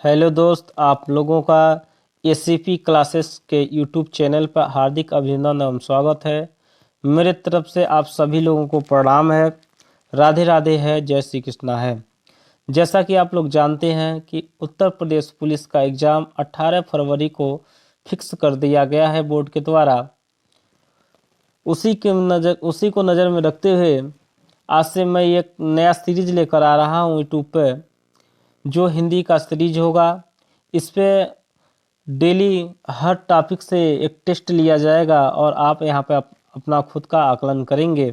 Hello दोस्त, आप लोगों का एसीपी क्लासेस के यूट्यूब चैनल पर हार्दिक अभिनंदन एवं स्वागत है। मेरे तरफ से आप सभी लोगों को प्रणाम है। राधे राधे है, जय श्री कृष्णा है। जैसा कि आप लोग जानते हैं कि उत्तर प्रदेश पुलिस का एग्ज़ाम 18 फरवरी को फिक्स कर दिया गया है बोर्ड के द्वारा। उसी को नज़र में रखते हुए आज से मैं एक नया सीरीज लेकर आ रहा हूँ यूट्यूब पे, जो हिंदी का सीरीज होगा। इस पे डेली हर टॉपिक से एक टेस्ट लिया जाएगा और आप यहाँ पे अपना खुद का आकलन करेंगे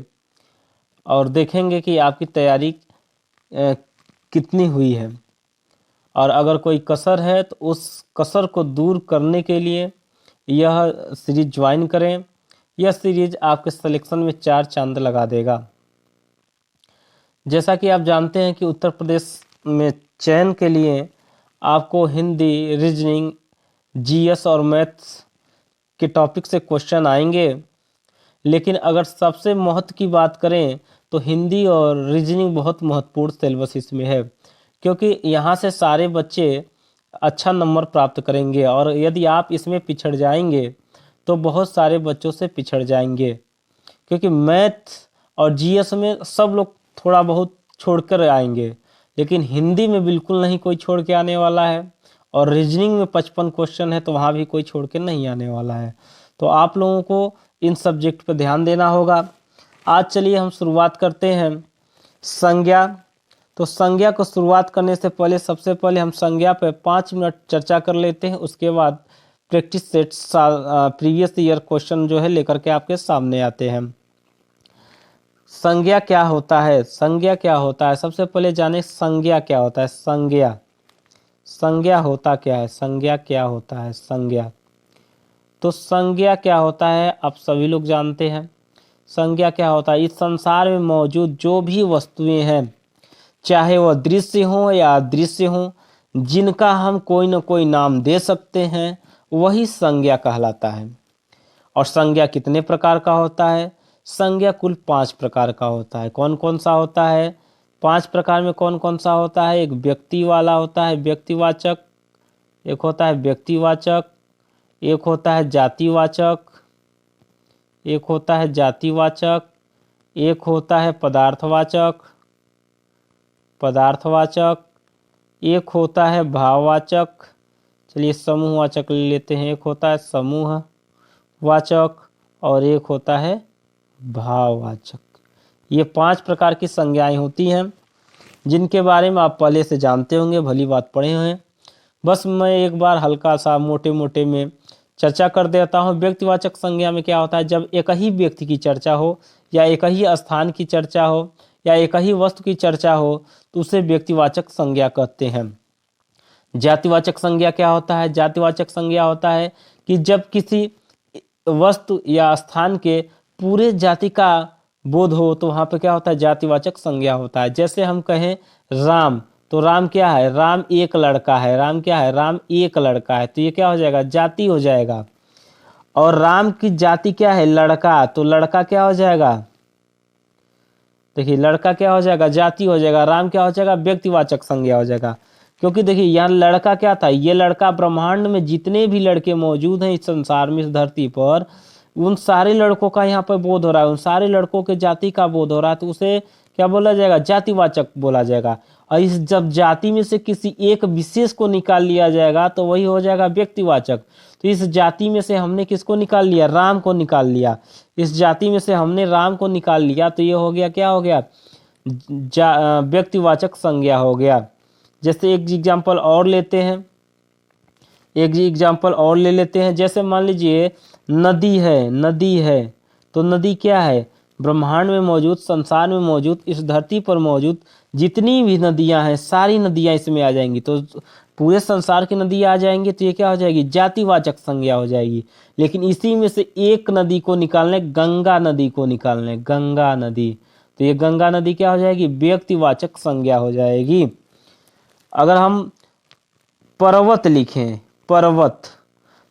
और देखेंगे कि आपकी तैयारी कितनी हुई है, और अगर कोई कसर है तो उस कसर को दूर करने के लिए यह सीरीज ज्वाइन करें। यह सीरीज आपके सिलेक्शन में 4 चांद लगा देगा। जैसा कि आप जानते हैं कि उत्तर प्रदेश में चयन के लिए आपको हिंदी, रीजनिंग, जीएस और मैथ्स के टॉपिक से क्वेश्चन आएंगे। लेकिन अगर सबसे महत्व की बात करें तो हिंदी और रीजनिंग बहुत महत्वपूर्ण सिलेबस इसमें है, क्योंकि यहाँ से सारे बच्चे अच्छा नंबर प्राप्त करेंगे और यदि आप इसमें पिछड़ जाएंगे तो बहुत सारे बच्चों से पिछड़ जाएंगे, क्योंकि मैथ और जीएस में सब लोग थोड़ा बहुत छोड़कर आएंगे, लेकिन हिंदी में बिल्कुल नहीं कोई छोड़ के आने वाला है, और रीजनिंग में 55 क्वेश्चन है तो वहाँ भी कोई छोड़ के नहीं आने वाला है। तो आप लोगों को इन सब्जेक्ट पर ध्यान देना होगा। आज चलिए हम शुरुआत करते हैं संज्ञा। तो संज्ञा को शुरुआत करने से पहले सबसे पहले हम संज्ञा पे 5 मिनट चर्चा कर लेते हैं। उसके बाद practice set previous year question जो है लेकर के आपके सामने आते हैं। संज्ञा क्या होता है? संज्ञा क्या होता है? सबसे पहले जाने संज्ञा क्या होता है। संज्ञा संज्ञा होता क्या है? संज्ञा क्या होता है? संज्ञा तो संज्ञा क्या होता है आप सभी लोग जानते हैं। संज्ञा क्या होता है? इस संसार में मौजूद जो भी वस्तुएं हैं, चाहे वह दृश्य हो या अदृश्य हो, जिनका हम कोई न कोई नाम दे सकते हैं, वही संज्ञा कहलाता है। और संज्ञा कितने प्रकार का होता है? संज्ञा कुल 5 प्रकार का होता है। कौन कौन सा होता है? 5 प्रकार में कौन कौन सा होता है? एक व्यक्ति वाला होता है, व्यक्तिवाचक। एक होता है व्यक्तिवाचक, एक होता है जातिवाचक, एक होता है जातिवाचक, एक होता है पदार्थवाचक, एक होता है भाववाचक। चलिए समूहवाचक ले लेते हैं। एक होता है समूहवाचक और एक होता है भाववाचक। ये 5 प्रकार की संज्ञाएं होती हैं, जिनके बारे में आप पहले से जानते होंगे, भली बात पढ़े हुए हैं। बस मैं एक बार हल्का सा मोटे मोटे में चर्चा कर देता हूँ। व्यक्तिवाचक संज्ञा में क्या होता है? जब एक ही व्यक्ति की चर्चा हो, या एक ही स्थान की चर्चा हो, या एक ही वस्तु की चर्चा हो, तो उसे व्यक्तिवाचक संज्ञा कहते हैं। जातिवाचक संज्ञा क्या होता है? जातिवाचक संज्ञा होता है कि जब किसी वस्तु या स्थान के पूरे जाति का बोध हो, तो वहाँ पे क्या होता है? जातिवाचक संज्ञा होता है। जैसे हम कहें राम, तो राम क्या है? राम एक लड़का है। राम क्या है? राम एक लड़का है। तो ये क्या हो जाएगा? जाति हो जाएगा। और राम की जाति क्या है? लड़का। तो लड़का क्या हो जाएगा? देखिए लड़का क्या हो जाएगा? जाति हो जाएगा। राम क्या हो जाएगा? व्यक्तिवाचक संज्ञा हो जाएगा। क्योंकि देखिए यहाँ लड़का क्या था? ये लड़का ब्रह्मांड में जितने भी लड़के मौजूद हैं इस संसार में, इस धरती पर, उन सारे लड़कों का यहाँ पर बोध हो रहा है, उन सारे लड़कों के जाति का बोध हो रहा है। तो उसे क्या बोला जाएगा? जातिवाचक बोला जाएगा। और इस जब जाति में से किसी एक विशेष को निकाल लिया जाएगा तो वही हो जाएगा व्यक्तिवाचक। तो इस जाति में से हमने किसको निकाल लिया? राम को निकाल लिया। इस जाति में से हमने राम को निकाल लिया, तो ये हो गया, क्या हो गया? व्यक्तिवाचक संज्ञा हो गया। जैसे एक एग्जाम्पल और लेते हैं, ले लेते हैं। जैसे मान लीजिए नदी है। नदी है तो नदी क्या है? ब्रह्मांड में मौजूद, संसार में मौजूद, इस धरती पर मौजूद जितनी भी नदियां हैं, सारी नदियां इसमें आ जाएंगी। तो पूरे संसार की नदियां आ जाएंगी, तो ये क्या हो जाएगी? जातिवाचक संज्ञा हो जाएगी। लेकिन इसी में से एक नदी को निकालने, गंगा नदी को निकालने, गंगा नदी, तो ये गंगा नदी क्या हो जाएगी? व्यक्तिवाचक संज्ञा हो जाएगी। अगर हम पर्वत लिखें, पर्वत,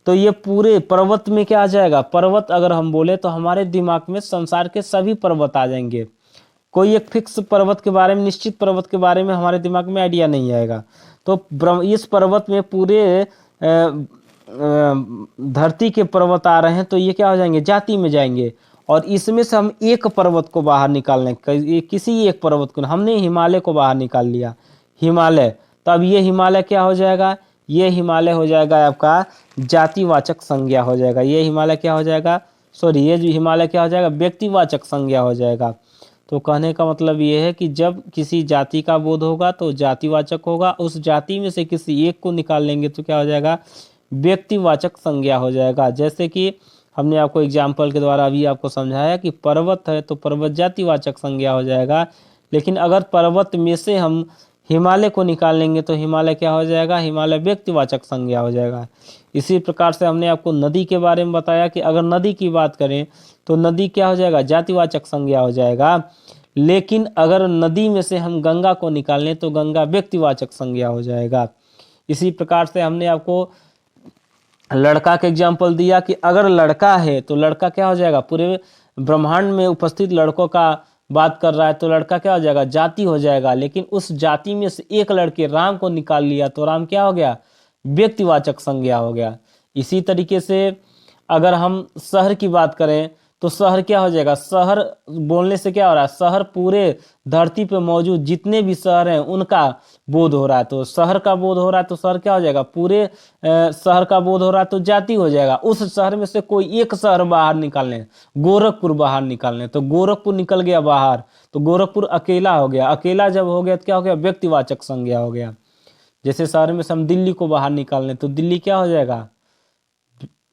तो ये पूरे पर्वत में क्या आ जाएगा? पर्वत अगर हम बोले तो हमारे दिमाग में संसार के सभी पर्वत आ जाएंगे। कोई एक फिक्स पर्वत के बारे में, निश्चित पर्वत के बारे में हमारे दिमाग में आइडिया नहीं आएगा। तो इस पर्वत में पूरे धरती के पर्वत आ रहे हैं तो ये क्या हो जाएंगे, जाति में जाएंगे। और इसमें से हम एक पर्वत को बाहर निकालने, किसी एक पर्वत को, हमने हिमालय को बाहर निकाल लिया, हिमालय। तो अब ये हिमालय क्या हो जाएगा, ये हिमालय हो जाएगा आपका जातिवाचक संज्ञा हो जाएगा। ये हिमालय क्या हो जाएगा, सॉरी, ये जो हिमालय क्या हो जाएगा, व्यक्तिवाचक संज्ञा हो जाएगा। तो कहने का मतलब ये है कि जब किसी जाति का बोध होगा तो जातिवाचक होगा, उस जाति में से किसी एक को निकाल लेंगे तो क्या हो जाएगा, व्यक्तिवाचक संज्ञा हो जाएगा। जैसे कि हमने आपको एग्जाम्पल के द्वारा अभी आपको समझाया कि पर्वत है तो पर्वत जातिवाचक संज्ञा हो जाएगा, लेकिन अगर पर्वत में से हम हिमालय को निकाल लेंगे तो हिमालय क्या हो जाएगा, हिमालय व्यक्तिवाचक संज्ञा हो जाएगा। इसी प्रकार से हमने आपको नदी के बारे में बताया कि अगर नदी की बात करें तो नदी क्या हो जाएगा, जातिवाचक संज्ञा हो जाएगा। लेकिन अगर नदी में से हम गंगा को निकाल लें तो गंगा व्यक्तिवाचक संज्ञा हो जाएगा। इसी प्रकार से हमने आपको लड़का का एग्जाम्पल दिया कि अगर लड़का है तो लड़का क्या हो जाएगा, पूरे ब्रह्मांड में उपस्थित लड़कों का बात कर रहा है तो लड़का क्या हो जाएगा, जाति हो जाएगा। लेकिन उस जाति में से एक लड़के राम को निकाल लिया तो राम क्या हो गया, व्यक्तिवाचक संज्ञा हो गया। इसी तरीके से अगर हम शहर की बात करें तो शहर क्या हो जाएगा, शहर बोलने से क्या हो रहा है, शहर पूरे धरती पे मौजूद जितने भी शहर हैं उनका बोध हो रहा है। तो शहर का बोध हो रहा है तो शहर क्या हो जाएगा, पूरे शहर का बोध हो रहा है तो जाति हो जाएगा। उस शहर में से कोई एक शहर बाहर निकालने, गोरखपुर बाहर निकालने, तो गोरखपुर निकल गया बाहर तो गोरखपुर अकेला हो गया। अकेला जब हो गया तो क्या हो गया, व्यक्तिवाचक संज्ञा हो गया। जैसे शहर में से हम दिल्ली को बाहर निकालने तो दिल्ली क्या हो जाएगा,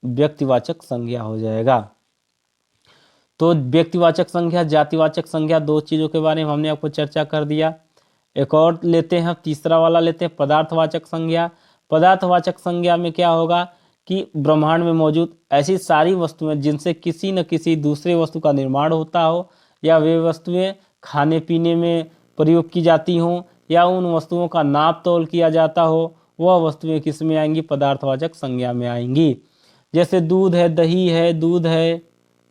व्यक्तिवाचक संज्ञा हो जाएगा। तो व्यक्तिवाचक संज्ञा, जातिवाचक संज्ञा, दो चीजों के बारे में हमने आपको चर्चा कर दिया। एक और लेते हैं, तीसरा वाला लेते हैं, पदार्थवाचक संज्ञा। पदार्थवाचक संज्ञा में क्या होगा कि ब्रह्मांड में मौजूद ऐसी सारी वस्तुएं जिनसे किसी न किसी दूसरे वस्तु का निर्माण होता हो, या वे वस्तुएं खाने पीने में प्रयोग की जाती हों, या उन वस्तुओं का नाप तोल किया जाता हो, वह वस्तुएं किस में आएंगी, पदार्थवाचक संज्ञा में आएंगी। जैसे दूध है, दही है, दूध है,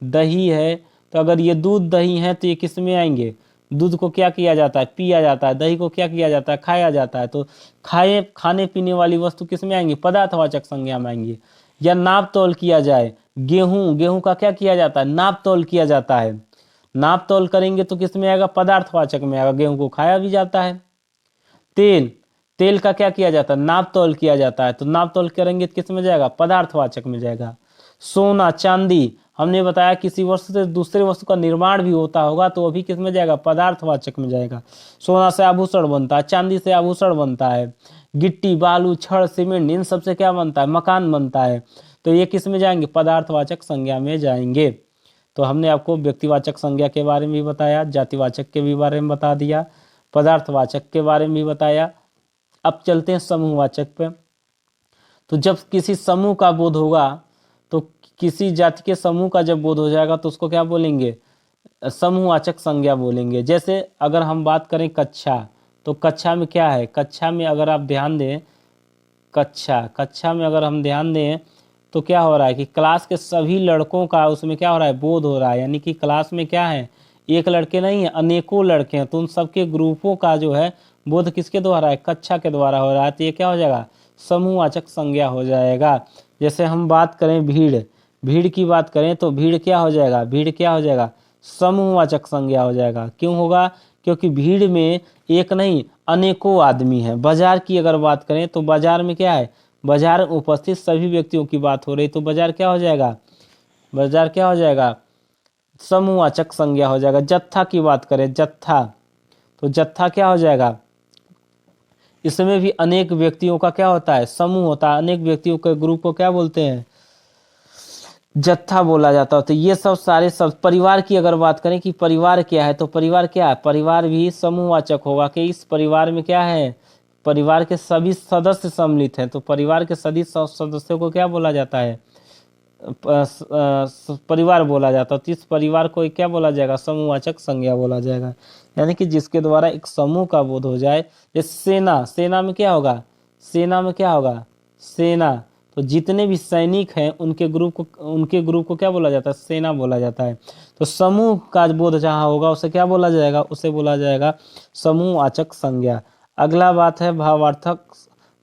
दही है, तो अगर ये दूध दही है तो ये किस में आएंगे, दूध को क्या किया जाता है, पिया जाता है, दही को क्या किया जाता है, खाया जाता है। तो खाने पीने वाली वस्तु किस में आएंगी, पदार्थवाचक संज्ञा में आएंगी। या नाप तोल किया जाए, गेहूं का क्या किया जाता है, नाप तोल किया जाता है। नाप तोल करेंगे तो किस में आएगा, पदार्थवाचक में आएगा, गेहूं को खाया भी जाता है। तेल का क्या किया जाता है, नाप तोल किया जाता है, तो नाप तोल करेंगे तो किस में जाएगा, पदार्थवाचक में जाएगा। सोना चांदी, हमने बताया किसी वस्तु से दूसरे वस्तु का निर्माण भी होता होगा तो अभी किस में जाएगा, पदार्थवाचक में जाएगा। सोना से आभूषण बनता है, चांदी से आभूषण बनता है, गिट्टी बालू छड़ सीमेंट इन सब से क्या बनता है, मकान बनता है। तो ये किस में जाएंगे, पदार्थवाचक संज्ञा में जाएंगे। तो हमने आपको व्यक्तिवाचक संज्ञा के बारे में भी बताया, जातिवाचक के भी बारे में बता दिया, पदार्थवाचक के बारे में भी बताया। अब चलते हैं समूहवाचक पे। तो जब किसी समूह का बोध होगा तो किसी जाति के समूह का जब बोध हो जाएगा तो उसको क्या बोलेंगे, समूहवाचक संज्ञा बोलेंगे। जैसे अगर हम बात करें कक्षा, तो कक्षा में क्या है, कक्षा में अगर आप ध्यान दें, कक्षा में अगर हम ध्यान दें तो क्या हो रहा है कि क्लास के सभी लड़कों का उसमें क्या हो रहा है, बोध हो रहा है। यानी कि क्लास में क्या है, एक लड़के नहीं है, अनेकों लड़के हैं, तो उन सबके ग्रुपों का जो है बोध किसके द्वारा है, कक्षा के द्वारा हो रहा है। तो ये क्या हो जाएगा, समूहवाचक संज्ञा हो जाएगा। जैसे हम बात करें भीड़ की बात करें तो भीड़ क्या हो जाएगा, समूहवाचक संज्ञा हो जाएगा। क्यों होगा, क्योंकि भीड़ में एक नहीं अनेकों आदमी हैं। बाजार की अगर बात करें तो बाजार में क्या है, बाजार में उपस्थित सभी व्यक्तियों की बात हो रही, तो बाजार क्या हो जाएगा, समूहवाचक संज्ञा हो जाएगा। जत्था की बात करें, तो जत्था क्या हो जाएगा, इसमें भी अनेक व्यक्तियों का क्या होता है, समूह होता है। अनेक व्यक्तियों के ग्रुप को क्या बोलते हैं, जत्था बोला जाता है। तो ये सब सारे सब, परिवार की अगर बात करें कि परिवार क्या है, तो परिवार क्या है, परिवार भी समूहवाचक होगा कि इस परिवार में क्या है, परिवार के सभी सदस्य सम्मिलित हैं। तो परिवार के सभी सदस्यों को क्या बोला जाता है, परिवार बोला जाता है। तो इस परिवार को क्या बोला जाएगा, समूहवाचक संज्ञा बोला जाएगा। यानी कि जिसके द्वारा एक समूह का बोध हो जाए। जैसे सेना में क्या होगा, सेना, तो जितने भी सैनिक हैं उनके ग्रुप को क्या बोला जाता है, सेना बोला जाता है। तो समूह का बोध जहाँ होगा उसे क्या बोला जाएगा, समूहवाचक संज्ञा। अगला बात है भावार्थक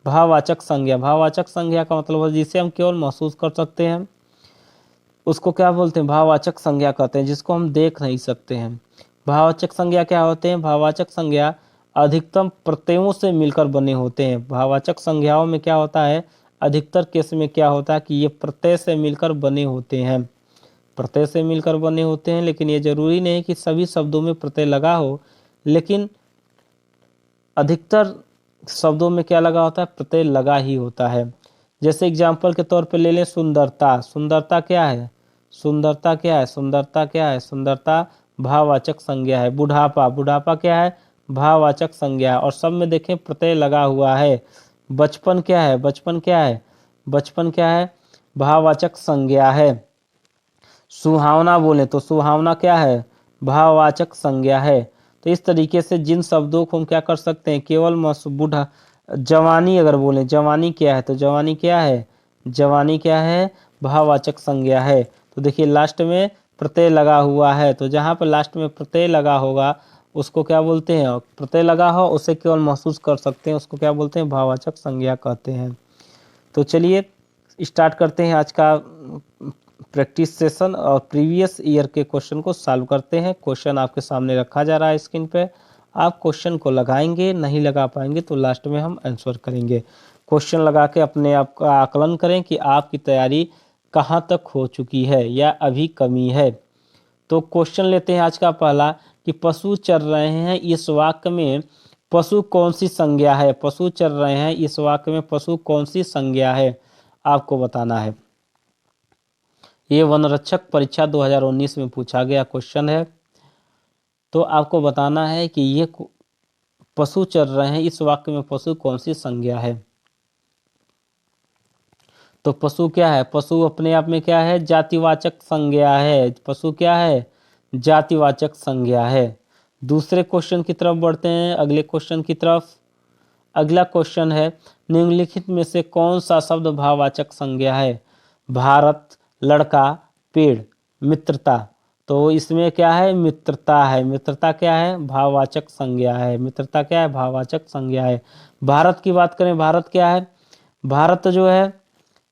भाववाचक संज्ञा, भाववाचक संज्ञा का मतलब है जिसे हम केवल महसूस कर सकते हैं, उसको क्या बोलते हैं? भाववाचक संज्ञा कहते हैं, जिसको हम देख नहीं सकते हैं। भाववाचक संज्ञा क्या होते हैं? भाववाचक संज्ञा अधिकतम प्रत्ययों से मिलकर बने होते हैं। भाववाचक संज्ञाओं में क्या होता है? अधिकतर केस में क्या होता है कि ये प्रत्यय से मिलकर बने होते हैं, प्रत्यय से मिलकर बने होते हैं। लेकिन ये जरूरी नहीं कि सभी शब्दों में प्रत्यय लगा हो, लेकिन अधिकतर शब्दों में क्या लगा होता है? प्रत्यय लगा ही होता है। जैसे एग्जाम्पल के तौर पे ले लें सुंदरता। सुंदरता क्या है? सुंदरता क्या है? सुंदरता क्या है? सुंदरता भाववाचक संज्ञा है। बुढ़ापा, बुढ़ापा क्या है? भाववाचक संज्ञा है, और सब में देखें प्रत्यय लगा हुआ है। बचपन क्या है? बचपन क्या है? बचपन क्या है? भाववाचक संज्ञा है। सुहावना बोले तो सुहावना क्या है? भाववाचक संज्ञा है। तो इस तरीके से जिन शब्दों को हम क्या कर सकते हैं? केवल बूढ़ा, जवानी अगर बोले, जवानी क्या है? तो जवानी क्या है? जवानी क्या है? भाववाचक संज्ञा है। तो देखिए लास्ट में प्रत्यय लगा हुआ है, तो जहाँ पर लास्ट में प्रत्यय लगा होगा उसको क्या बोलते हैं? प्रत्यय लगा हो उसे केवल महसूस कर सकते हैं, उसको क्या बोलते हैं? भाववाचक संज्ञा कहते हैं। तो चलिए स्टार्ट करते हैं आज का प्रैक्टिस सेशन और प्रीवियस ईयर के क्वेश्चन को सॉल्व करते हैं। क्वेश्चन आपके सामने रखा जा रहा है स्क्रीन पे, आप क्वेश्चन को लगाएंगे, नहीं लगा पाएंगे तो लास्ट में हम आंसर करेंगे। क्वेश्चन लगा के अपने आप का आकलन करें कि आपकी तैयारी कहाँ तक हो चुकी है या अभी कमी है। तो क्वेश्चन लेते हैं आज का पहला कि पशु चर रहे हैं, इस वाक्य में पशु कौन सी संज्ञा है? पशु चर रहे हैं, इस वाक्य में पशु कौन सी संज्ञा है? आपको बताना है। ये वनरक्षक परीक्षा 2019 में पूछा गया क्वेश्चन है। तो आपको बताना है कि ये पशु चर रहे हैं, इस वाक्य में पशु कौन सी संज्ञा है? तो पशु क्या है? पशु अपने आप में क्या है? जातिवाचक संज्ञा है। पशु क्या है? जातिवाचक संज्ञा है। दूसरे क्वेश्चन की तरफ बढ़ते हैं, अगले क्वेश्चन की तरफ। अगला क्वेश्चन है निम्नलिखित में से कौन सा शब्द भाववाचक संज्ञा है? भारत, लड़का, पेड़, मित्रता। तो इसमें क्या है? मित्रता है। मित्रता क्या है? भाववाचक संज्ञा है। मित्रता क्या है? भाववाचक संज्ञा है। भारत की बात करें, भारत क्या है? भारत जो है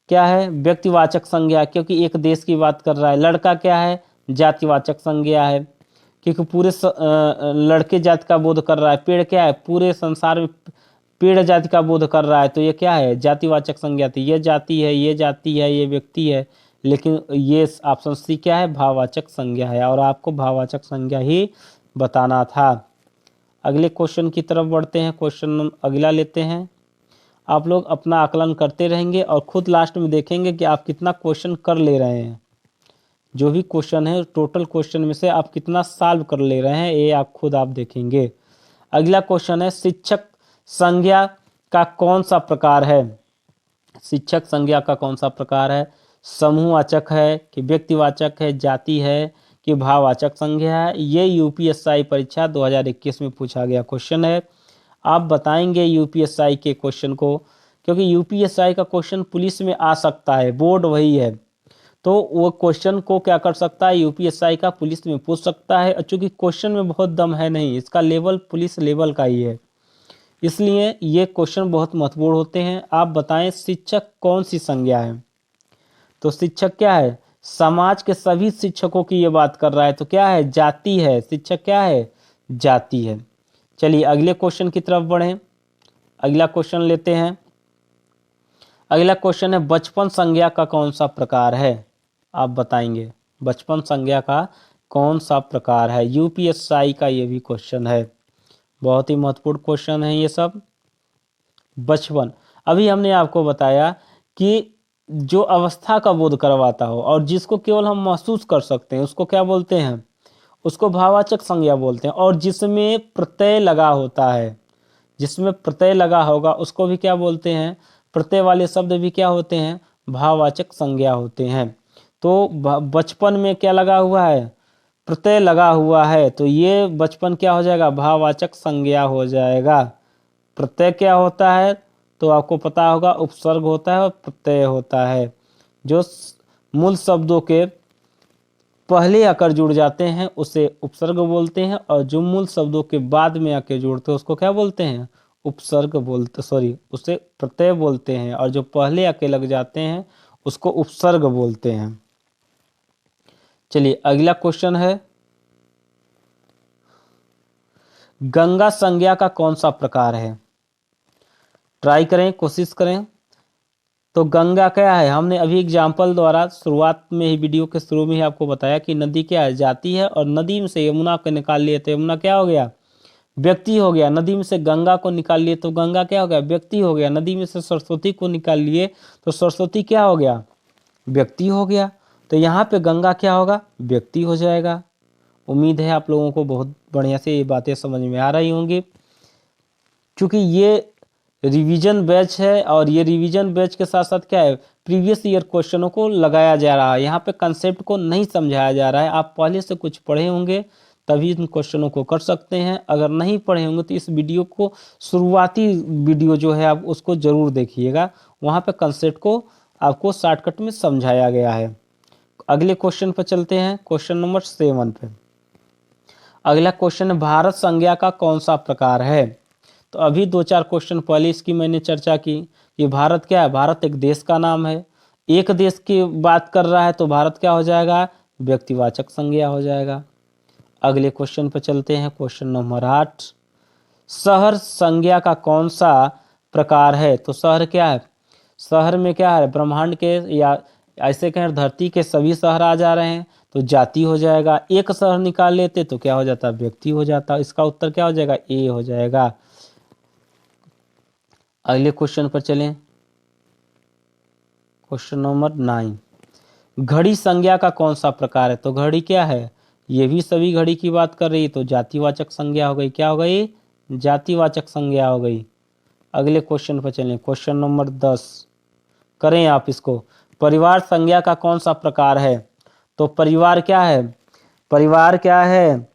क्या है? व्यक्तिवाचक संज्ञा, क्योंकि एक देश की बात कर रहा है। लड़का क्या है? जातिवाचक संज्ञा है, क्योंकि पूरे लड़के जाति का बोध कर रहा है। पेड़ क्या है? पूरे संसार में पेड़ जाति का बोध कर रहा है, तो ये क्या है? जातिवाचक संज्ञा थी। ये जाति है, ये जाति है, ये व्यक्ति है, लेकिन ये ऑप्शन सी क्या है? भाववाचक संज्ञा है, और आपको भाववाचक संज्ञा ही बताना था। अगले क्वेश्चन की तरफ बढ़ते हैं। क्वेश्चन अगला लेते हैं। आप लोग अपना आकलन करते रहेंगे और खुद लास्ट में देखेंगे कि आप कितना क्वेश्चन कर ले रहे हैं। जो भी क्वेश्चन है टोटल क्वेश्चन में से आप कितना सॉल्व कर ले रहे हैं, ये आप खुद आप देखेंगे। अगला क्वेश्चन है शिक्षक संज्ञा का कौन सा प्रकार है? शिक्षक संज्ञा का कौन सा प्रकार है? समूहवाचक है कि व्यक्तिवाचक है, जाति है कि भाववाचक संज्ञा है? ये यूपीएससी परीक्षा 2021 में पूछा गया क्वेश्चन है। आप बताएंगे यूपीएससी के क्वेश्चन को, क्योंकि यूपीएससी का क्वेश्चन पुलिस में आ सकता है, बोर्ड वही है, तो वो क्वेश्चन को क्या कर सकता है? यूपीएससी का पुलिस में पूछ सकता है। चूंकि क्वेश्चन में बहुत दम है नहीं, इसका लेवल पुलिस लेवल का ही है, इसलिए ये क्वेश्चन बहुत महत्वपूर्ण होते हैं। आप बताएं शिक्षक कौन सी संज्ञा है? तो शिक्षक क्या है? समाज के सभी शिक्षकों की ये बात कर रहा है, तो क्या है? जाति है। शिक्षक क्या है? जाति है। चलिए अगले क्वेश्चन की तरफ बढ़ें। अगला क्वेश्चन लेते हैं। अगला क्वेश्चन है बचपन संज्ञा का कौन सा प्रकार है? आप बताएंगे बचपन संज्ञा का कौन सा प्रकार है? यूपीएससी का ये भी क्वेश्चन है, बहुत ही महत्वपूर्ण क्वेश्चन है ये सब। बचपन, अभी हमने आपको बताया कि जो अवस्था का बोध करवाता हो और जिसको केवल हम महसूस कर सकते हैं उसको क्या बोलते हैं? उसको भाववाचक संज्ञा बोलते हैं। और जिसमें प्रत्यय लगा होता है, जिसमें प्रत्यय लगा होगा उसको भी क्या बोलते हैं? प्रत्यय वाले शब्द भी क्या होते हैं? भाववाचक संज्ञा होते हैं। तो बचपन में क्या लगा हुआ है? प्रत्यय लगा हुआ है, तो ये बचपन क्या हो जाएगा? भाववाचक संज्ञा हो जाएगा। प्रत्यय क्या होता है? तो आपको पता होगा उपसर्ग होता है और प्रत्यय होता है। जो मूल शब्दों के पहले आकर जुड़ जाते हैं उसे उपसर्ग बोलते हैं, और जो मूल शब्दों के बाद में आकर जुड़ते हैं उसको क्या बोलते हैं? उपसर्ग बोलते, सॉरी, उसे प्रत्यय बोलते हैं, और जो पहले आके लग जाते हैं उसको उपसर्ग बोलते हैं। चलिए अगला क्वेश्चन है, गंगा संज्ञा का कौन सा प्रकार है? ट्राई करें, कोशिश करें। तो गंगा क्या है? हमने अभी एग्जाम्पल द्वारा शुरुआत में ही, वीडियो के शुरू में ही आपको बताया कि नदी क्या है? जाती है। और नदी में से यमुना को निकाल लिए तो यमुना क्या हो गया? व्यक्ति हो गया। नदी में से गंगा को निकाल लिए तो गंगा क्या हो गया? व्यक्ति हो गया। नदी में से सरस्वती को निकाल लिए तो सरस्वती क्या हो गया? व्यक्ति हो गया। तो यहाँ पे गंगा क्या होगा? व्यक्ति हो जाएगा। उम्मीद है आप लोगों को बहुत बढ़िया से ये बातें समझ में आ रही होंगी। क्योंकि ये रिवीजन बैच है, और ये रिवीजन बैच के साथ साथ क्या है, प्रीवियस ईयर क्वेश्चनों को लगाया जा रहा है। यहाँ पे कंसेप्ट को नहीं समझाया जा रहा है। आप पहले से कुछ पढ़े होंगे तभी इन क्वेश्चनों को कर सकते हैं। अगर नहीं पढ़े होंगे तो इस वीडियो को, शुरुआती वीडियो जो है आप उसको जरूर देखिएगा। वहाँ पे कंसेप्ट को आपको शॉर्टकट में समझाया गया है। अगले क्वेश्चन पर चलते हैं, क्वेश्चन नंबर 7 पे। अगला क्वेश्चन है, भारत संज्ञा का कौन सा प्रकार है? तो अभी 2-4 क्वेश्चन पहले इसकी मैंने चर्चा की कि भारत क्या है? भारत एक देश का नाम है। एक देश की बात कर रहा है तो भारत क्या हो जाएगा? व्यक्तिवाचक संज्ञा हो जाएगा। अगले क्वेश्चन पर चलते हैं, क्वेश्चन नंबर 8। शहर संज्ञा का कौन सा प्रकार है? तो शहर क्या है? शहर में क्या है? ब्रह्मांड के, या ऐसे कहें धरती के सभी शहर आ जा रहे हैं तो जाति हो जाएगा। एक शहर निकाल लेते तो क्या हो जाता? व्यक्ति हो जाता। इसका उत्तर क्या हो जाएगा? ए हो जाएगा। अगले क्वेश्चन पर चलें, क्वेश्चन नंबर 9। घड़ी संज्ञा का कौन सा प्रकार है? तो घड़ी क्या है? ये भी सभी घड़ी की बात कर रही है तो जातिवाचक संज्ञा हो गई। क्या हो गई? जातिवाचक संज्ञा हो गई। अगले क्वेश्चन पर चलें, क्वेश्चन नंबर 10। करें आप इसको, परिवार संज्ञा का कौन सा प्रकार है? तो परिवार क्या है? परिवार क्या है?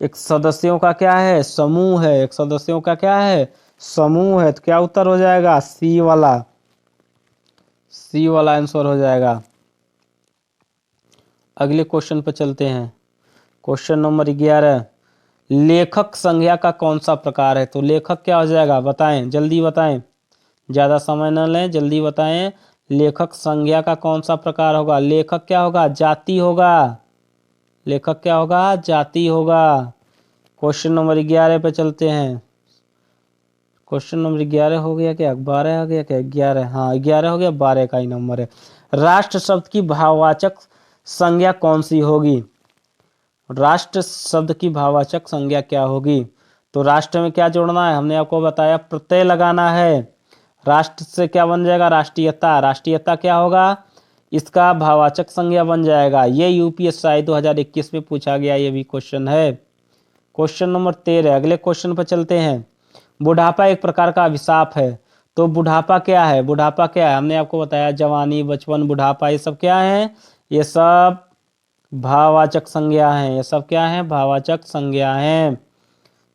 एक सदस्यों का क्या है? समूह है। एक सदस्यों का क्या है? समूह है। तो क्या उत्तर हो जाएगा? सी वाला। सी वाला आंसर हो जाएगा। अगले क्वेश्चन पर चलते हैं, क्वेश्चन नंबर 11। लेखक संज्ञा का कौन सा प्रकार है? तो लेखक क्या हो जाएगा? बताएं, जल्दी बताएं, ज़्यादा समय न लें, जल्दी बताएं। लेखक संज्ञा का कौन सा प्रकार होगा? लेखक क्या होगा? जाति होगा। लेखक क्या होगा? जाति होगा। क्वेश्चन नंबर 11 पे चलते हैं। क्वेश्चन नंबर 11 हो गया क्या? 12 हो गया क्या? 11, हाँ 11 हो गया, 12 का ही नंबर है। राष्ट्र शब्द की भाववाचक संज्ञा कौन सी होगी? राष्ट्र शब्द की भाववाचक संज्ञा क्या होगी? तो राष्ट्र में क्या जोड़ना है? हमने आपको बताया, प्रत्यय लगाना है। राष्ट्र से क्या बन जाएगा? राष्ट्रीयता। राष्ट्रीयता क्या होगा? इसका भाववाचक संज्ञा बन जाएगा। ये यूपीएससी 2021 में पूछा गया ये भी क्वेश्चन है। Question number 13। अगले क्वेश्चन पर चलते हैं। बुढ़ापा एक प्रकार का अभिशाप है। तो बुढ़ापा क्या है? बुढ़ापा क्या है? हमने आपको बताया, जवानी, बचपन, बुढ़ापा, ये सब क्या है? ये सब भाववाचक संज्ञा हैं। ये सब क्या है? भाववाचक संज्ञा हैं।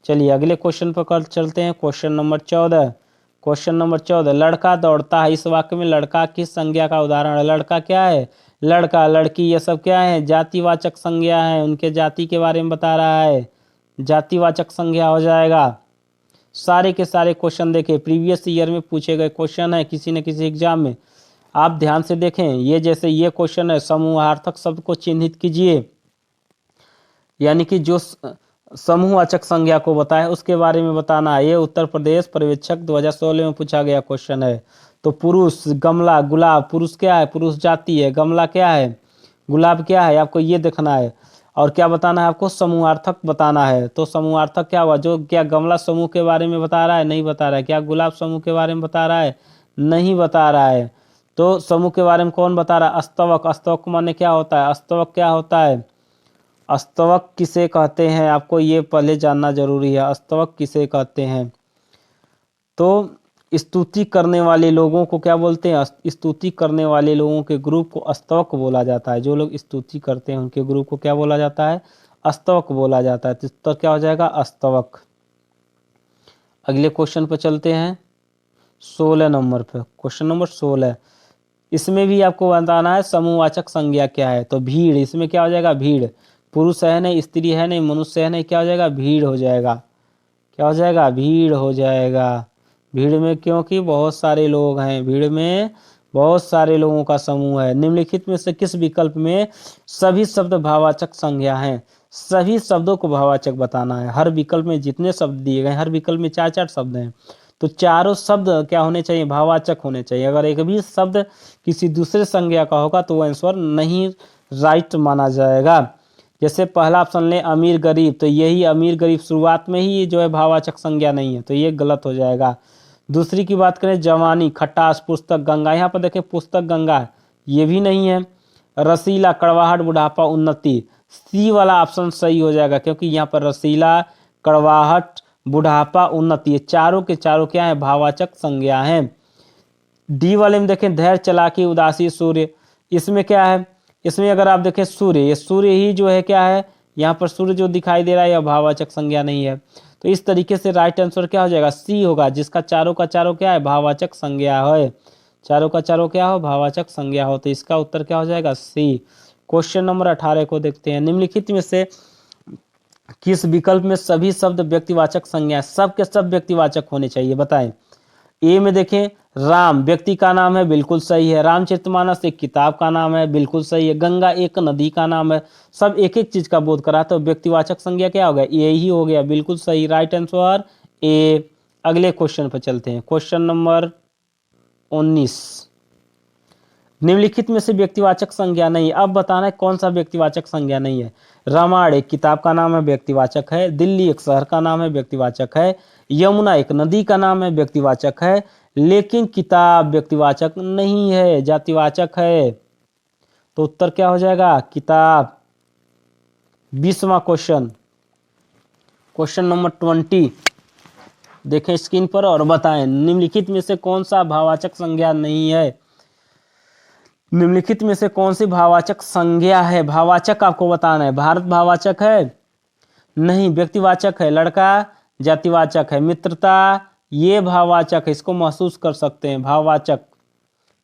चलिए अगले क्वेश्चन पर चलते हैं, क्वेश्चन नंबर 14। क्वेश्चन नंबर 14, लड़का दौड़ता है। इस वाक्य में लड़का किस संज्ञा का उदाहरण है? लड़का क्या है? लड़का, लड़की, ये सब क्या है? जातिवाचक संज्ञा है। उनके जाति के बारे में बता रहा है। जातिवाचक संज्ञा हो जाएगा। सारे के सारे क्वेश्चन देखें, प्रीवियस ईयर में पूछे गए क्वेश्चन है किसी न किसी एग्जाम में। आप ध्यान से देखें। ये जैसे ये क्वेश्चन है, समूहार्थक शब्द को चिन्हित कीजिए, यानी कि जो समूहवाचक संज्ञा को बताए उसके बारे में बताना है। ये उत्तर प्रदेश पर्यवेक्षक 2016 में पूछा गया क्वेश्चन है। तो पुरुष, गमला, गुलाब। पुरुष क्या है? पुरुष जाति है। गमला क्या है? गुलाब क्या है? आपको ये देखना है। और क्या बताना है आपको? समूहार्थक बताना है। तो समूहार्थक क्या हुआ? जो क्या गमला समूह के बारे में बता रहा है? नहीं बता रहा है। क्या गुलाब समूह के बारे में बता रहा है? नहीं बता रहा है। तो समूह के बारे में कौन बता रहा है? अस्तवक। अस्तवक माने क्या होता है? अस्तवक क्या होता है? अस्तवक किसे कहते हैं? आपको ये पहले जानना जरूरी है। अस्तवक किसे कहते हैं? तो स्तुति करने वाले लोगों को क्या बोलते हैं? स्तुति करने वाले लोगों के ग्रुप को अस्तवक बोला जाता है। जो लोग स्तुति करते हैं उनके ग्रुप को क्या बोला जाता है? अस्तवक बोला जाता है। तो क्या हो जाएगा? अस्तवक। अगले क्वेश्चन पर चलते हैं, 16 नंबर पर। क्वेश्चन नंबर 16, इसमें भी आपको बताना है समूहवाचक संज्ञा क्या है। तो भीड़, इसमें क्या हो जाएगा? भीड़। पुरुष है नहीं, स्त्री है नहीं, मनुष्य है नहीं, क्या हो जाएगा? भीड़ हो जाएगा। क्या हो जाएगा, भीड़ हो जाएगा। भीड़ में क्योंकि बहुत सारे लोग हैं, भीड़ में बहुत सारे लोगों का समूह है। निम्नलिखित में से किस विकल्प में सभी शब्द भाववाचक संज्ञा हैं? सभी शब्दों को भाववाचक बताना है। हर विकल्प में जितने शब्द दिए गए, हर विकल्प में 4-4 शब्द हैं, तो चारों शब्द क्या होने चाहिए, भाववाचक होने चाहिए। अगर एक भी शब्द किसी दूसरे संज्ञा का होगा तो वो आंसर नहीं राइट माना जाएगा। जैसे पहला ऑप्शन ले अमीर गरीब, तो यही अमीर गरीब शुरुआत में ही जो है भाववाचक संज्ञा नहीं है, तो ये गलत हो जाएगा। दूसरी की बात करें जवानी, खटास, पुस्तक गंगा, यहाँ पर देखें पुस्तक गंगा, ये भी नहीं है। रसीला, कड़वाहट, बुढ़ापा, उन्नति, सी वाला ऑप्शन सही हो जाएगा, क्योंकि यहाँ पर रसीला, कड़वाहट, बुढ़ापा, उन्नति, ये चारों के चारों क्या है, भाववाचक संज्ञा हैं। डी वाले में देखें धैर्य, चालाकी, उदासी, सूर्य, इसमें क्या है, इसमें अगर आप देखें सूर्य, ये सूर्य ही जो है क्या है, यहाँ पर सूर्य जो दिखाई दे रहा है यह भाववाचक संज्ञा नहीं है। तो इस तरीके से राइट आंसर क्या हो जाएगा, सी होगा, जिसका चारों का चारों क्या है, भाववाचक संज्ञा है। चारों का चारों क्या हो, भाववाचक संज्ञा हो, तो इसका उत्तर क्या हो जाएगा, सी। क्वेश्चन नंबर 18 को देखते हैं। निम्नलिखित में से किस विकल्प में सभी शब्द व्यक्तिवाचक संज्ञा, सब के सब व्यक्तिवाचक होने चाहिए, बताएं। ए में देखें राम व्यक्ति का नाम है, बिल्कुल सही है। रामचरितमानस एक किताब का नाम है, बिल्कुल सही है। गंगा एक नदी का नाम है, सब एक एक चीज का बोध करा, तो व्यक्तिवाचक संज्ञा क्या हो गया, ए ही हो गया, बिल्कुल सही, राइट आंसर ए। अगले क्वेश्चन पर चलते हैं। क्वेश्चन नंबर 19, निम्नलिखित में से व्यक्तिवाचक संज्ञा नहीं, अब बताना है कौन सा व्यक्तिवाचक संज्ञा नहीं है। रामायण एक किताब का नाम है, व्यक्तिवाचक है। दिल्ली एक शहर का नाम है, व्यक्तिवाचक है। यमुना एक नदी का नाम है, व्यक्तिवाचक है। लेकिन किताब व्यक्तिवाचक नहीं है, जातिवाचक है, तो उत्तर क्या हो जाएगा, किताब। 20वां क्वेश्चन, क्वेश्चन नंबर 20, देखें स्क्रीन पर और बताएं निम्नलिखित में से कौन सा भाववाचक संज्ञा नहीं है। निम्नलिखित में से कौन सी भाववाचक संज्ञा है, भाववाचक आपको बताना है। भारत भाववाचक है नहीं, व्यक्तिवाचक है। लड़का जातिवाचक है। मित्रता ये भाववाचक है, इसको महसूस कर सकते हैं, भाववाचक।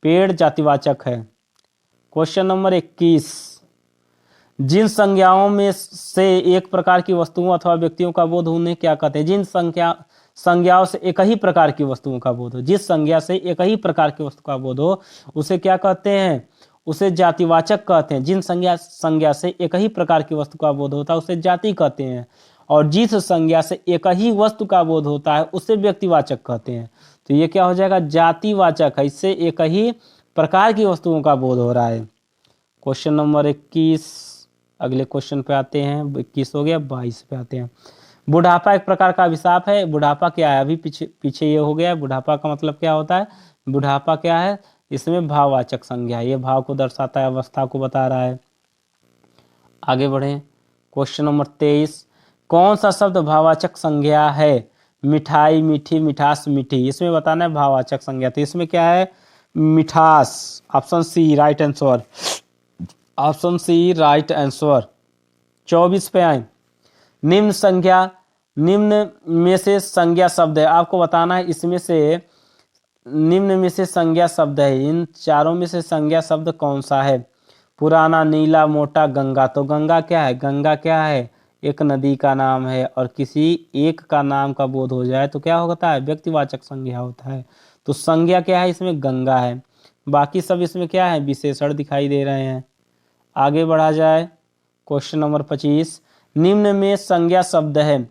पेड़ जातिवाचक है। क्वेश्चन नंबर 21, जिन संज्ञाओं में से एक प्रकार की वस्तुओं अथवा व्यक्तियों का बोध उन्हें क्या कहते हैं। जिन संज्ञाओं से एक ही प्रकार की वस्तुओं का बोध हो, जिस संज्ञा से एक ही प्रकार की वस्तु का बोध हो उसे क्या कहते हैं, उसे जातिवाचक कहते हैं। जिन संज्ञा से एक ही प्रकार की वस्तु का बोध होता है उसे जाति कहते हैं, और जिस संज्ञा से एक ही वस्तु का बोध होता है उसे व्यक्तिवाचक कहते हैं। तो ये क्या हो जाएगा, जातिवाचक है, इससे एक ही प्रकार की वस्तुओं का बोध हो रहा है। क्वेश्चन नंबर 21, अगले क्वेश्चन पे आते हैं। 21 हो गया, 22 पे आते हैं। बुढ़ापा एक प्रकार का अभिशाप है। बुढ़ापा क्या है, अभी पीछे ये हो गया है। बुढ़ापा का मतलब क्या होता है, बुढ़ापा क्या है, इसमें भाववाचक संज्ञा है, ये भाव को दर्शाता है, अवस्था को बता रहा है। आगे बढ़ें। क्वेश्चन नंबर 23, कौन सा शब्द भाववाचक संज्ञा है। मिठाई, मीठी, मिठास, मीठी, इसमें बताना है भाववाचक संज्ञा, तो इसमें क्या है, मिठास। Option C right answer, option C right answer. 24 पे आए। निम्न में से संज्ञा शब्द है, आपको बताना है इसमें से निम्न में से संज्ञा शब्द है, इन चारों में से संज्ञा शब्द कौन सा है। पुराना, नीला, मोटा, गंगा, तो गंगा क्या है, गंगा क्या है, एक नदी का नाम है, और किसी एक का नाम का बोध हो जाए तो क्या होता है, व्यक्तिवाचक संज्ञा होता है। तो संज्ञा क्या है, इसमें गंगा है। बाकी सब इसमें क्या है, विशेषण दिखाई दे रहे हैं। आगे बढ़ा जाए। क्वेश्चन नंबर 25, निम्न में संज्ञा शब्द है,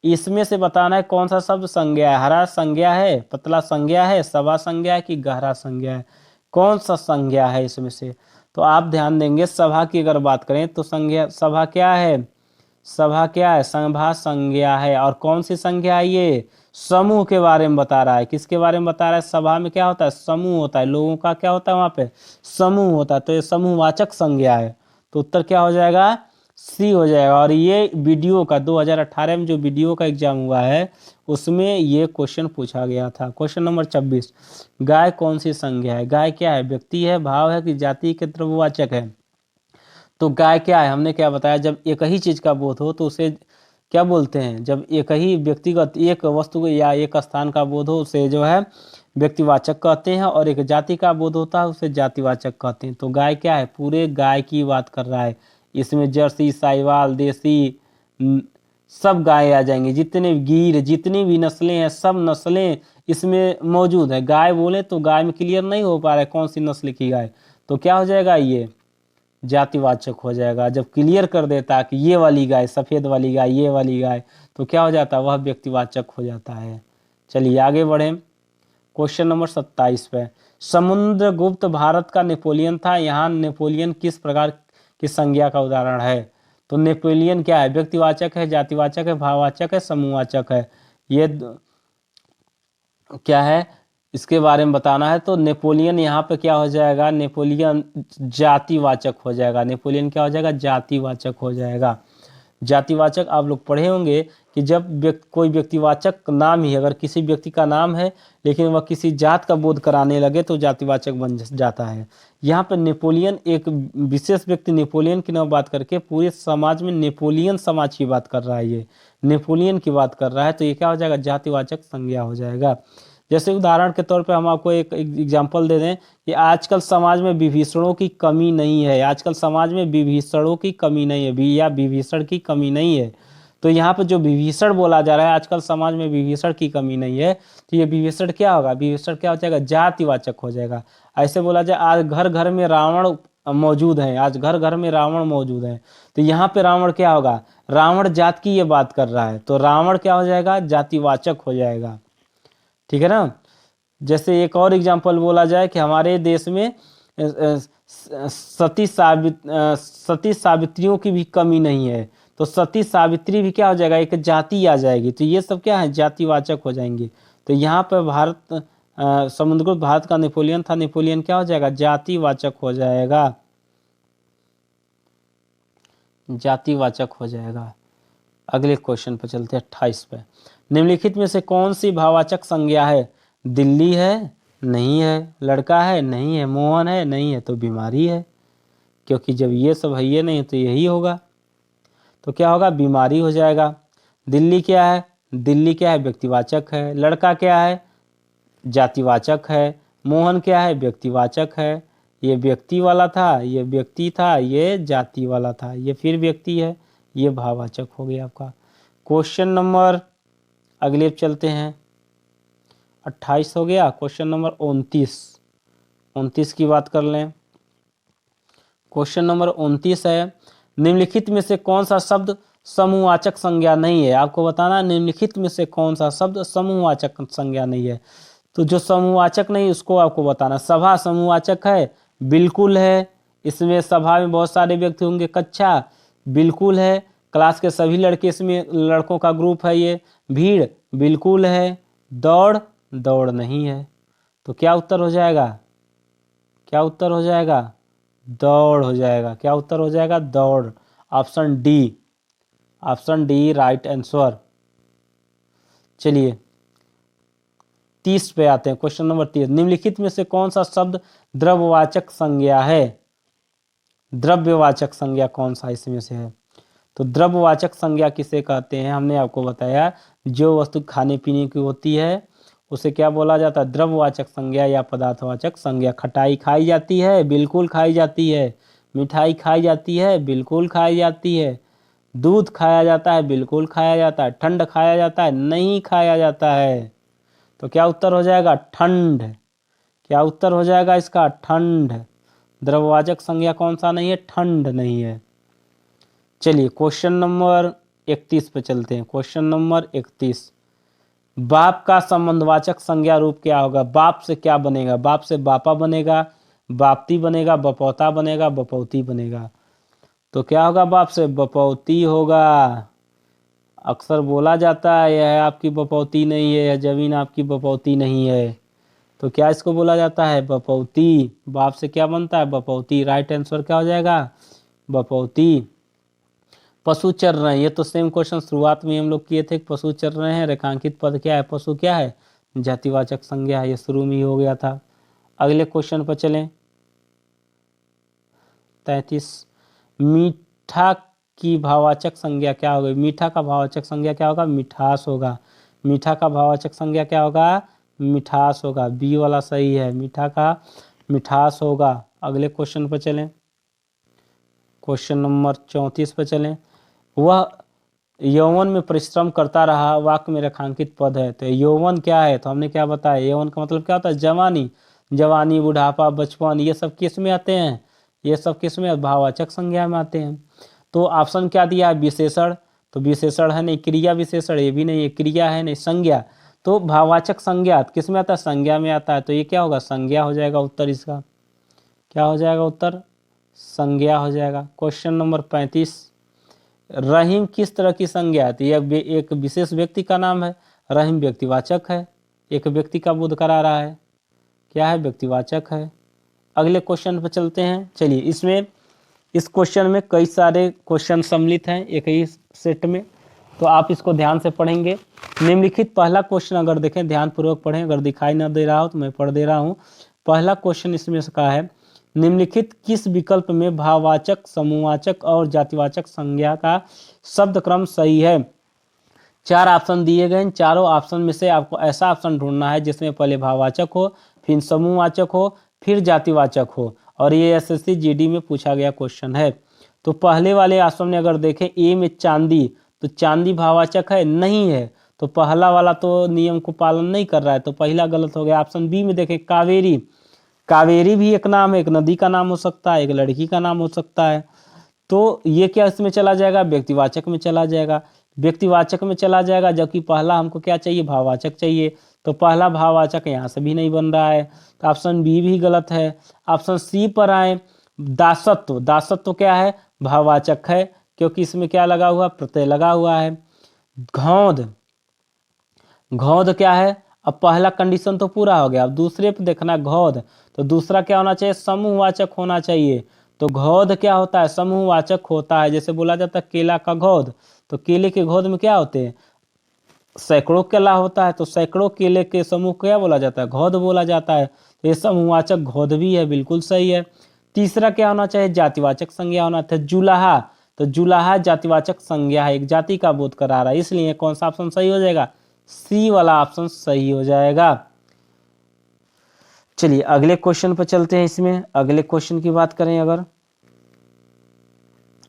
इसमें से बताना है कौन सा शब्द संज्ञा है। हरा संज्ञा है, पतला संज्ञा है, सभा संज्ञा है कि गहरा संज्ञा है, कौन सा संज्ञा है इसमें से। तो आप ध्यान देंगे, सभा की अगर बात करें तो संज्ञा, सभा क्या है, सभा क्या है, सभा संज्ञा है। और कौन सी संज्ञा है, ये समूह के बारे में बता रहा है। किसके बारे में बता रहा है, सभा में क्या होता है, समूह होता है, लोगों का क्या होता है वहां पे, समूह होता है, तो ये समूहवाचक संज्ञा है। तो उत्तर क्या हो जाएगा, सी हो जाएगा। और ये वीडियो का 2018 में जो वीडियो का एग्जाम हुआ है उसमें ये क्वेश्चन पूछा गया था। क्वेश्चन नंबर 26, गाय कौन सी संज्ञा है। गाय क्या है, व्यक्ति है, भाव है कि जाति के द्रव्यवाचक है। तो गाय क्या है, हमने क्या बताया, जब एक ही चीज का बोध हो तो उसे क्या बोलते हैं, जब एक ही व्यक्तिगत एक वस्तु को या एक स्थान का बोध हो उसे जो है व्यक्तिवाचक कहते हैं, और एक जाति का बोध होता है उसे जातिवाचक कहते हैं। तो गाय क्या है, पूरे गाय की बात कर रहा है, इसमें जर्सी, साहिवाल, देसी, सब गाय आ जाएंगे, जितने गिर जितनी भी नस्लें हैं सब नस्लें इसमें मौजूद है। गाय बोले तो गाय में क्लियर नहीं हो पा रहा है कौन सी नस्ल की गाय, तो क्या हो जाएगा, ये जातिवाचक हो जाएगा। जब क्लियर कर देता कि ये वाली गाय, सफ़ेद वाली गाय, ये वाली गाय, तो क्या हो जाता है, वह व्यक्तिवाचक हो जाता है। चलिए आगे बढ़ें। क्वेश्चन नंबर 27 पे, समुद्रगुप्त भारत का नेपोलियन था। यहाँ नेपोलियन किस प्रकार की संज्ञा का उदाहरण है? तो नेपोलियन क्या है, व्यक्तिवाचक है, जातिवाचक है, भाववाचक है, समूहवाचक है? ये क्या है, इसके बारे में बताना है। तो नेपोलियन यहाँ पे क्या हो जाएगा, नेपोलियन जातिवाचक हो जाएगा। नेपोलियन क्या हो जाएगा, जातिवाचक हो जाएगा। जातिवाचक आप लोग पढ़े होंगे कि जब कोई व्यक्तिवाचक नाम ही अगर किसी व्यक्ति का नाम है लेकिन वह किसी जात का बोध कराने लगे तो जातिवाचक बन जाता है। यहाँ पर नेपोलियन एक विशेष व्यक्ति नेपोलियन की न बात करके पूरे समाज में नेपोलियन समाज की बात कर रहा है, ये नेपोलियन की बात कर रहा है, तो ये क्या हो जाएगा, जातिवाचक संज्ञा हो जाएगा। जैसे उदाहरण के तौर पे हम आपको एक एग्जांपल दे दें कि आजकल समाज में विभीषणों की कमी नहीं है, आजकल समाज में विभीषणों की कमी नहीं है, या विभीषण की कमी नहीं है। तो यहाँ पर जो विभीषण बोला जा रहा है, आजकल समाज में विभीषण की कमी नहीं है, तो ये विभीषण क्या होगा, विभीषण क्या हो जाएगा, जातिवाचक हो जाएगा। ऐसे बोला जाए आज घर घर में रावण मौजूद है, आज घर घर में रावण मौजूद है, तो यहाँ पे रावण क्या होगा, रावण जात की ये बात कर रहा है, तो रावण क्या हो जाएगा, जातिवाचक हो जाएगा। ठीक है ना। जैसे एक और एग्जांपल बोला जाए कि हमारे देश में सती सावित्रियों की भी कमी नहीं है, तो सती सावित्री भी क्या हो जाएगा, एक जाति आ जाएगी। तो ये सब क्या है, जातिवाचक हो जाएंगे। तो यहाँ पर भारत समुद्रगुप्त भारत का नेपोलियन था, नेपोलियन क्या हो जाएगा, जातिवाचक हो जाएगा, जातिवाचक हो जाएगा। अगले क्वेश्चन पर चलते हैं 28 पे। निम्नलिखित में से कौन सी भाववाचक संज्ञा है? दिल्ली है, नहीं है। लड़का है, नहीं है। मोहन है, नहीं है। तो बीमारी है, क्योंकि जब ये सब है ये नहीं तो यही होगा, तो क्या होगा, बीमारी हो जाएगा। दिल्ली क्या है, दिल्ली क्या है, व्यक्तिवाचक है। लड़का क्या है, जातिवाचक है। मोहन क्या है, व्यक्तिवाचक है। ये व्यक्ति वाला था, ये व्यक्ति था, ये जाति वाला था, ये फिर व्यक्ति है, ये भाववाचक हो गया आपका। क्वेश्चन नंबर अगले चलते हैं, 28 हो गया। क्वेश्चन नंबर 29 की बात कर लें। क्वेश्चन नंबर 29 है, निम्नलिखित में से कौन सा शब्द समूहवाचक संज्ञा नहीं है? आपको बताना निम्नलिखित में से कौन सा शब्द समूहवाचक संज्ञा नहीं है। तो जो समूहवाचक नहीं उसको आपको बताना। सभा समूहवाचक है, बिल्कुल है, इसमें सभा में बहुत सारे व्यक्ति होंगे। कक्षा बिल्कुल है, क्लास के सभी लड़के इसमें लड़कों का ग्रुप है। ये भीड़ बिल्कुल है, दौड़ दौड़ नहीं है। तो क्या उत्तर हो जाएगा, क्या उत्तर हो जाएगा, दौड़ हो जाएगा। क्या उत्तर हो जाएगा, दौड़। Option D, option D right answer. चलिए 30 पे आते हैं। क्वेश्चन नंबर 30, निम्नलिखित में से कौन सा शब्द द्रव्यवाचक संज्ञा है? द्रव्यवाचक संज्ञा कौन सा इसमें से है? तो द्रव्यवाचक संज्ञा किसे कहते हैं? हमने आपको बताया जो वस्तु खाने पीने की होती है उसे क्या बोला जाता है, द्रव्यवाचक संज्ञा या पदार्थवाचक संज्ञा। खटाई खाई जाती है, बिल्कुल खाई जाती है। मिठाई खाई जाती है, बिल्कुल खाई जाती है। दूध खाया जाता है, बिल्कुल खाया जाता है। ठंड खाया जाता है, नहीं खाया जाता है। तो क्या उत्तर हो जाएगा, ठंड। क्या उत्तर हो जाएगा इसका, ठंड। द्रव्यवाचक संज्ञा कौन सा नहीं है, ठंड नहीं है। चलिए क्वेश्चन नंबर 31 पे चलते हैं। क्वेश्चन नंबर 31, बाप का संबंधवाचक संज्ञा रूप क्या होगा? बाप से क्या बनेगा, बाप से बापा बनेगा, बापती बनेगा, बपौता बनेगा, बपौती बनेगा। तो क्या होगा, बाप से बपौती होगा। अक्सर बोला जाता है यह आपकी बपौती नहीं है, यह जमीन आपकी बपौती नहीं है। तो क्या इसको बोला जाता है, बपौती। बाप से क्या बनता है, बपौती। राइट आंसर क्या हो जाएगा, बपौती। पशु चर रहे हैं, ये तो सेम क्वेश्चन शुरुआत में हम लोग किए थे। पशु चर रहे हैं, रेखांकित पद क्या है, पशु क्या है, जातिवाचक संज्ञा है। ये शुरू में ही हो गया था। अगले क्वेश्चन पर चलें। 33, मीठा की भाववाचक संज्ञा क्या होगी? मीठा का भाववाचक संज्ञा क्या होगा, मिठास होगा। मीठा का भाववाचक संज्ञा क्या होगा, मिठास होगा। बी वाला सही है, मीठा का मिठास होगा। अगले क्वेश्चन पर चलें। क्वेश्चन नंबर 34 पर चलें। वह यौवन में परिश्रम करता रहा, वाक्य में रेखांकित पद है। तो यौवन क्या है, तो हमने क्या बताया, यौवन का मतलब क्या होता है, जवानी। जवानी, बुढ़ापा, बचपन, ये सब किस में आते हैं, ये सब किस में, भाववाचक संज्ञा में आते हैं। तो ऑप्शन क्या दिया है, विशेषण। तो विशेषण है नहीं, क्रिया विशेषण ये भी नहीं है, क्रिया है नहीं, संज्ञा। तो भाववाचक संज्ञा किस में आता है, संज्ञा में आता है। तो ये क्या होगा, संज्ञा हो जाएगा उत्तर इसका। क्या हो जाएगा उत्तर, संज्ञा हो जाएगा। क्वेश्चन नंबर 35, रहीम किस तरह की संज्ञा है, तो यह एक विशेष व्यक्ति का नाम है। रहीम व्यक्तिवाचक है, एक व्यक्ति का बोध करा रहा है, क्या है, व्यक्तिवाचक है। अगले क्वेश्चन पर चलते हैं। चलिए, इसमें इस क्वेश्चन में कई सारे क्वेश्चन सम्मिलित हैं एक ही सेट में, तो आप इसको ध्यान से पढ़ेंगे। निम्नलिखित पहला क्वेश्चन अगर देखें, ध्यानपूर्वक पढ़ें, अगर दिखाई न दे रहा हो तो मैं पढ़ दे रहा हूँ। पहला क्वेश्चन इसमें से कहा है, निम्नलिखित किस विकल्प में भाववाचक, समूहवाचक और जातिवाचक संज्ञा का शब्द क्रम सही है। 4 ऑप्शन दिए गए, चारों ऑप्शन में से आपको ऐसा ऑप्शन ढूंढना है जिसमें पहले भाववाचक हो, फिर समूहवाचक हो, फिर जातिवाचक हो, और ये एसएससी जीडी में पूछा गया क्वेश्चन है। तो पहले वाले ऑप्शन में अगर देखें, ए में चांदी, तो चांदी भाववाचक है, नहीं है। तो पहला वाला तो नियम को पालन नहीं कर रहा है, तो पहला गलत हो गया। ऑप्शन बी में देखें, कावेरी, कावेरी भी एक नाम है, एक नदी का नाम हो सकता है, एक लड़की का नाम हो सकता है। तो ये क्या इसमें चला जाएगा, व्यक्तिवाचक में चला जाएगा, व्यक्तिवाचक में चला जाएगा, जबकि पहला हमको क्या चाहिए, भाववाचक चाहिए। तो पहला भाववाचक यहाँ से भी नहीं बन रहा है, तो ऑप्शन बी भी गलत है। ऑप्शन सी पर आए, दासत्व, दासत्व क्या है, भाववाचक है, क्योंकि इसमें क्या लगा हुआ, प्रत्यय लगा हुआ है। घौंध, घौंध क्या है, अब पहला कंडीशन तो पूरा हो गया, अब दूसरे पे देखना घौंध, तो दूसरा क्या होना चाहिए, समूहवाचक होना चाहिए। तो घौंध क्या होता है, समूहवाचक होता है। जैसे बोला जाता है केला का घौंध, तो केले के घौंध में क्या होते हैं, सैकड़ों केला होता है, तो सैकड़ों केले के समूह क्या बोला जाता है, घौंध बोला जाता है। तो ये समूहवाचक घौंध भी है, बिल्कुल सही है। तीसरा क्या होना चाहिए, जातिवाचक संज्ञा होना चाहिए। जुलाहा, तो जुलाहा जातिवाचक संज्ञा है, एक जाति का बोध करा रहा है, इसलिए कौन सा ऑप्शन सही हो जाएगा, सी वाला ऑप्शन सही हो जाएगा। चलिए अगले क्वेश्चन पर चलते हैं। इसमें अगले क्वेश्चन की बात करें, अगर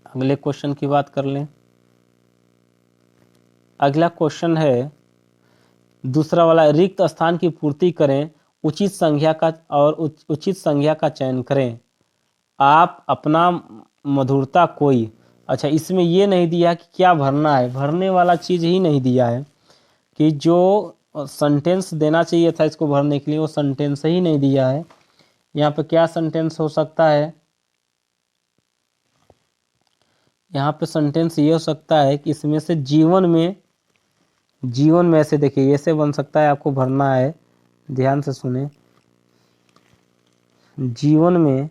अगले क्वेश्चन की बात कर लें, अगला क्वेश्चन है दूसरा वाला, रिक्त स्थान की पूर्ति करें, उचित संज्ञा का और उचित संज्ञा का चयन करें। आप, अपना, मधुरता, कोई। अच्छा, इसमें ये नहीं दिया कि क्या भरना है, भरने वाला चीज ही नहीं दिया है, कि जो सेंटेंस देना चाहिए था इसको भरने के लिए वो सेंटेंस ही नहीं दिया है। यहाँ पे क्या सेंटेंस हो सकता है, यहाँ पे सेंटेंस ये हो सकता है कि इसमें से जीवन में, जीवन में ऐसे देखिए, ऐसे बन सकता है, आपको भरना है, ध्यान से सुने। जीवन में,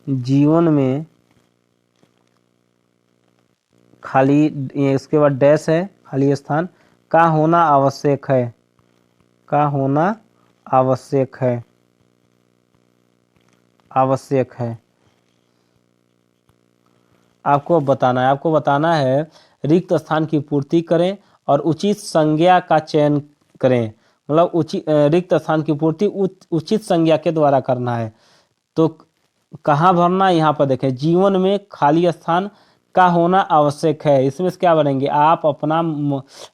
जीवन में खाली, इसके बाद डैश है, खाली स्थान, का होना आवश्यक है, का होना आवश्यक है, आवश्यक है। आपको बताना है, आपको बताना है रिक्त स्थान की पूर्ति करें और उचित संज्ञा का चयन करें। मतलब उचित, रिक्त स्थान की पूर्ति उचित संज्ञा के द्वारा करना है। तो कहाँ भरना, यहाँ पर देखें, जीवन में खाली स्थान का होना आवश्यक है, इसमें से क्या बनेंगे, आप, अपना,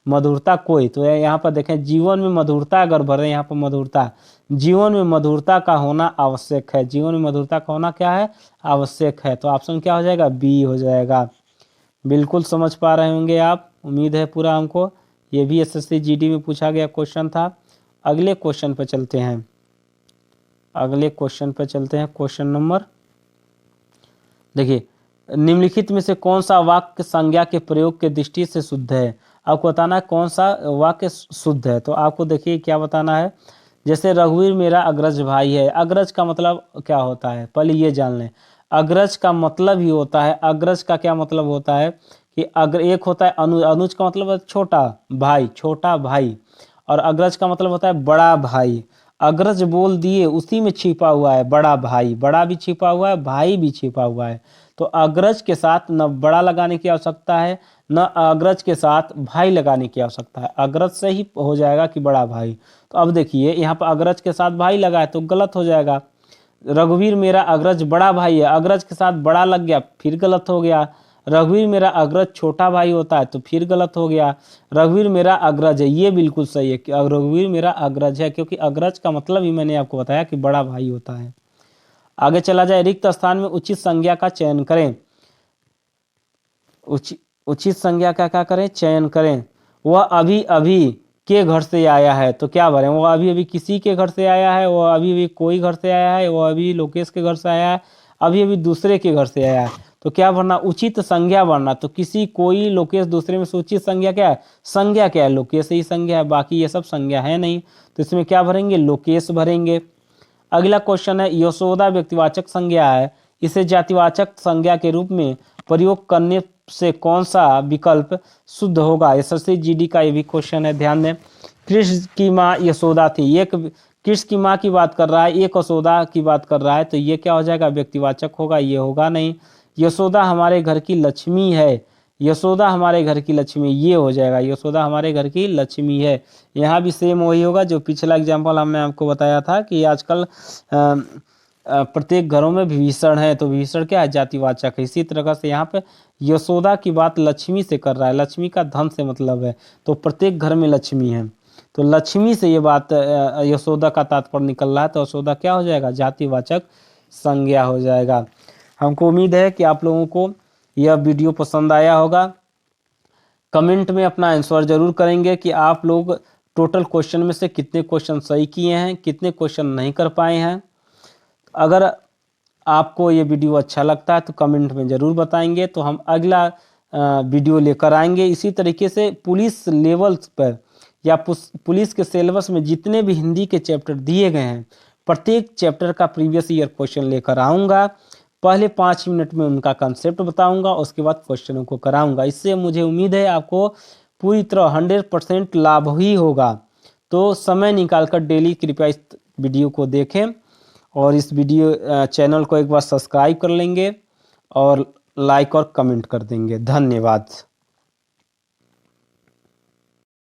मधुरता, कोई। तो यहाँ पर देखें, जीवन में मधुरता अगर भरें, यहाँ पर मधुरता, जीवन में मधुरता का होना आवश्यक है, जीवन में मधुरता का होना क्या है, आवश्यक है। तो ऑप्शन क्या हो जाएगा, बी हो जाएगा। बिल्कुल समझ पा रहे होंगे आप, उम्मीद है पूरा हमको। ये भी एसएससी जीडी में पूछा गया क्वेश्चन था। अगले क्वेश्चन पर चलते हैं, अगले क्वेश्चन पर चलते हैं। क्वेश्चन नंबर देखिए, निम्नलिखित में से कौन सा वाक्य संज्ञा के प्रयोग के दृष्टि से शुद्ध है। आपको बताना है कौन सा वाक्य शुद्ध है। तो आपको देखिए क्या बताना है, जैसे रघुवीर मेरा अग्रज भाई है। अग्रज का मतलब क्या होता है, पहले ये जान लें। अग्रज का मतलब ही होता है, अग्रज का क्या मतलब होता है कि अग्र, एक होता है अनुज, अनुज का मतलब है छोटा भाई, छोटा भाई, और अग्रज का मतलब होता है बड़ा भाई। अग्रज बोल दिए, उसी में छिपा हुआ है बड़ा भाई, बड़ा भी छिपा हुआ है, भाई भी छिपा हुआ है। तो अग्रज के साथ न बड़ा लगाने की आवश्यकता है, न अग्रज के साथ भाई लगाने की आवश्यकता है, अग्रज से ही हो जाएगा कि बड़ा भाई। तो अब देखिए, यहाँ पर अग्रज के साथ भाई लगा है तो गलत हो जाएगा। रघुवीर मेरा अग्रज बड़ा भाई है, अग्रज के साथ बड़ा लग गया, फिर गलत हो गया। रघुवीर मेरा अग्रज छोटा भाई होता है, तो फिर गलत हो गया। रघुवीर मेरा अग्रज है, ये बिल्कुल सही है कि रघुवीर मेरा अग्रज है, क्योंकि अग्रज का मतलब ही मैंने आपको बताया कि बड़ा भाई होता है। आगे चला जाए, रिक्त स्थान में उचित संज्ञा का चयन करें। उचित संज्ञा का क्या करें, चयन करें। वह अभी अभी के घर से आया है, तो क्या भरें, वो अभी अभी किसी के घर से आया है, वो अभी अभी कोई घर से आया है, वो अभी लोकेश के घर से आया है, अभी अभी दूसरे के घर से आया है, तो क्या भरना, उचित संज्ञा भरना। तो किसी, कोई, लोकेश, दूसरे में से उचित संज्ञा क्या है, संज्ञा क्या है, लोकेश ही संज्ञा है, बाकी ये सब संज्ञा है नहीं, तो इसमें क्या भरेंगे, लोकेश भरेंगे। अगला क्वेश्चन है, यशोदा व्यक्तिवाचक संज्ञा है, इसे जातिवाचक संज्ञा के रूप में प्रयोग करने से कौन सा विकल्प शुद्ध होगा। एसएससी जीडी का ये भी क्वेश्चन है, ध्यान दें। कृष्ण की माँ यशोदा थी, एक कृष्ण की माँ की बात कर रहा है, एक यशोदा की बात कर रहा है, तो ये क्या हो जाएगा, व्यक्तिवाचक होगा, ये होगा नहीं। यशोदा हमारे घर की लक्ष्मी है, यशोदा हमारे घर की लक्ष्मी, ये हो जाएगा, यशोदा हमारे घर की लक्ष्मी है। यहाँ भी सेम वही होगा जो पिछला एग्जाम्पल हमने आपको बताया था कि आजकल प्रत्येक घरों में विभीषण है, तो विभीषण क्या है, जातिवाचक है। इसी तरह से यहाँ पे यशोदा की बात लक्ष्मी से कर रहा है, लक्ष्मी का धन से मतलब है, तो प्रत्येक घर में लक्ष्मी है, तो लक्ष्मी से ये बात यशोदा का तात्पर्य निकल रहा है, तो यशोदा क्या हो जाएगा, जातिवाचक संज्ञा हो जाएगा। हमको उम्मीद है कि आप लोगों को यह वीडियो पसंद आया होगा। कमेंट में अपना आंसर जरूर करेंगे कि आप लोग टोटल क्वेश्चन में से कितने क्वेश्चन सही किए हैं, कितने क्वेश्चन नहीं कर पाए हैं। अगर आपको ये वीडियो अच्छा लगता है तो कमेंट में ज़रूर बताएंगे, तो हम अगला वीडियो लेकर आएंगे। इसी तरीके से पुलिस लेवल्स पर या पुलिस के सिलेबस में जितने भी हिंदी के चैप्टर दिए गए हैं, प्रत्येक चैप्टर का प्रीवियस ईयर क्वेश्चन लेकर आऊँगा। पहले 5 मिनट में उनका कंसेप्ट बताऊंगा, उसके बाद क्वेश्चनों को कराऊंगा। इससे मुझे उम्मीद है आपको पूरी तरह 100% लाभ ही होगा। तो समय निकालकर डेली कृपया इस वीडियो को देखें, और इस वीडियो चैनल को एक बार सब्सक्राइब कर लेंगे और लाइक और कमेंट कर देंगे। धन्यवाद।